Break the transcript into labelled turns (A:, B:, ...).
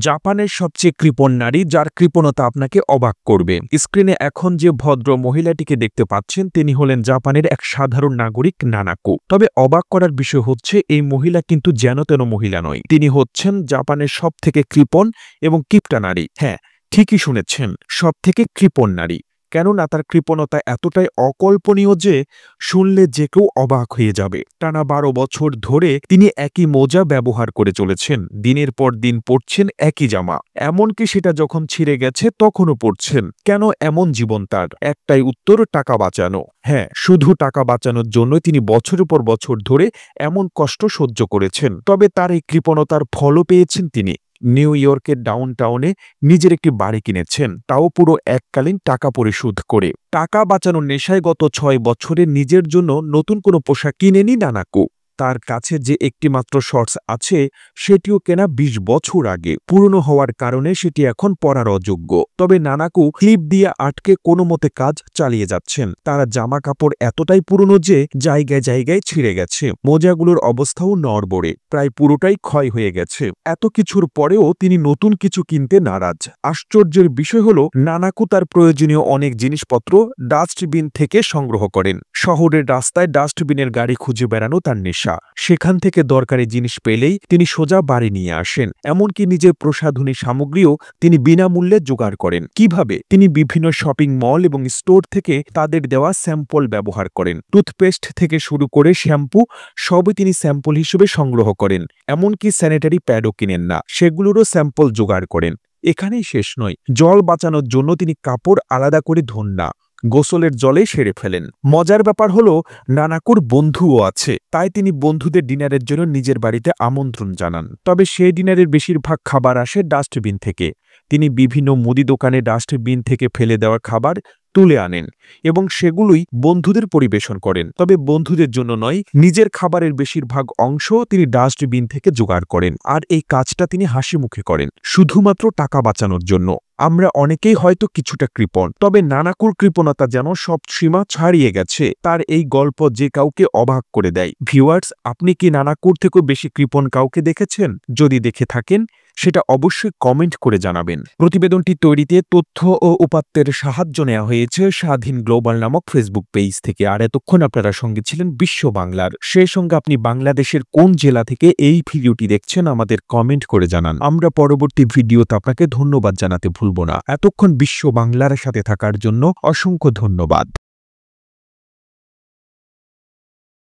A: জাপানের সবচেয়ে কৃপণ নারী যার কৃপণতা আপনাকে অবাক করবে। স্ক্রিনে এখন যে ভদ্র মহিলাটিকে দেখতে পাচ্ছেন তিনি হলেন জাপানের এক সাধারণ নাগরিক নানাকো। তবে অবাক করার বিষয় হচ্ছে এই মহিলা কিন্তু যেন-তেন মহিলা নয়। তিনি হচ্ছেন জাপানের সবথেকে কৃপণ এবং কিপটা নারী। হ্যাঁ, ঠিকই শুনেছেন, সবথেকে কৃপণ নারী। কেননা তার কৃপণতা এতটাই অকল্পনীয় যে শুনলে যে কেউ অবাক হয়ে যাবে। টানা ১২ বছর ধরে তিনি একই মোজা ব্যবহার করে চলেছেন, দিনের পর দিন পরছেন একই জামা, এমনকি সেটা যখন ছিঁড়ে গেছে তখনও পরছেন। কেন এমন জীবন তার? একটাই উত্তর, টাকা বাঁচানো। হ্যাঁ, শুধু টাকা বাঁচানোর জন্য তিনি বছরের পর বছর ধরে এমন কষ্ট সহ্য করেছেন। তবে তার এই কৃপণতার ফলও পেয়েছেন তিনি। নিউ ইয়র্কের ডাউনটাউনে নিজের একটি বাড়ি কিনেছেন, তাও পুরো এককালীন টাকা পরিশোধ করে। টাকা বাঁচানোর নেশায় গত ৬ বছরে নিজের জন্য নতুন কোনো পোশাক কিনেনি নানাকো। তার কাছে যে একটি মাত্র শর্টস আছে সেটিও কেনা ২০ বছর আগে। পুরনো হওয়ার কারণে সেটি এখন পরার অযোগ্য। তবে নানাকো ক্লিপ দিয়ে আটকে কোনো মতে কাজ চালিয়ে যাচ্ছেন। তার জামা কাপড় এতটাই পুরনো যে জায়গায় জায়গায় ছিঁড়ে গেছে। মোজাগুলোর অবস্থাও নড়বড়ে, প্রায় পুরোটাই ক্ষয় হয়ে গেছে। এত কিছুর পরেও তিনি নতুন কিছু কিনতে নারাজ। আশ্চর্যের বিষয় হলো নানাকো তার প্রয়োজনীয় অনেক জিনিসপত্র ডাস্টবিন থেকে সংগ্রহ করেন। শহরের রাস্তায় ডাস্টবিনের গাড়ি খুঁজে বেড়ানো তার নেশা। সেখান থেকে দরকারি জিনিস পেলেই তিনি সোজা বাড়ি নিয়ে আসেন। এমনকি নিজের প্রসাধনী সামগ্রীও তিনি বিনামূল্যে জোগাড় করেন। কিভাবে? তিনি বিভিন্ন শপিং মল এবং স্টোর থেকে তাদের দেওয়া স্যাম্পল ব্যবহার করেন। টুথপেস্ট থেকে শুরু করে শ্যাম্পু সবই তিনি স্যাম্পল হিসেবে সংগ্রহ করেন। এমনকি স্যানিটারি প্যাডও কিনেন না, সেগুলোরও স্যাম্পল জোগাড় করেন। এখানেই শেষ নয়, জল বাঁচানোর জন্য তিনি কাপড় আলাদা করে ধোন না, গোসলের জলে সেরে ফেলেন। মজার ব্যাপার হলো নানাকোর বন্ধুও আছে, তাই তিনি বন্ধুদের ডিনারের জন্য নিজের বাড়িতে আমন্ত্রণ জানান। তবে সেই ডিনারের বেশিরভাগ খাবার আসে ডাস্টবিন থেকে। তিনি বিভিন্ন মুদি দোকানে ডাস্টবিন থেকে ফেলে দেওয়া খাবার তুলে আনেন এবং সেগুলোই বন্ধুদের পরিবেশন করেন। তবে বন্ধুদের জন্য নয়, নিজের খাবারের বেশিরভাগ অংশ তিনি ডাস্টবিন থেকে জোগাড় করেন। আর এই কাজটা তিনি হাসি মুখে করেন, শুধুমাত্র টাকা বাঁচানোর জন্য। আমরা অনেকেই হয়তো কিছুটা কৃপণ, তবে নানাকোর কৃপণতা যেন সব সীমা ছাড়িয়ে গেছে। তার এই গল্প যে কাউকে অবাক করে দেয়। ভিউয়ার্স, আপনি কি নানাকোর থেকেও বেশি কৃপণ কাউকে দেখেছেন? যদি দেখে থাকেন সেটা অবশ্যই কমেন্ট করে জানাবেন। প্রতিবেদনটি তৈরিতে তথ্য ও উপাত্তের সাহায্য নেওয়া হয়েছে স্বাধীন গ্লোবাল নামক ফেসবুক পেজ থেকে। আর এতক্ষণ আপনারা সঙ্গে ছিলেন বিশ্ব বাংলার। সেই সঙ্গে আপনি বাংলাদেশের কোন জেলা থেকে এই ভিডিওটি দেখছেন আমাদের কমেন্ট করে জানান। আমরা পরবর্তী ভিডিওতে আপনাকে ধন্যবাদ জানাতে ভুলব না। এতক্ষণ বিশ্ব বাংলার সাথে থাকার জন্য অসংখ্য ধন্যবাদ।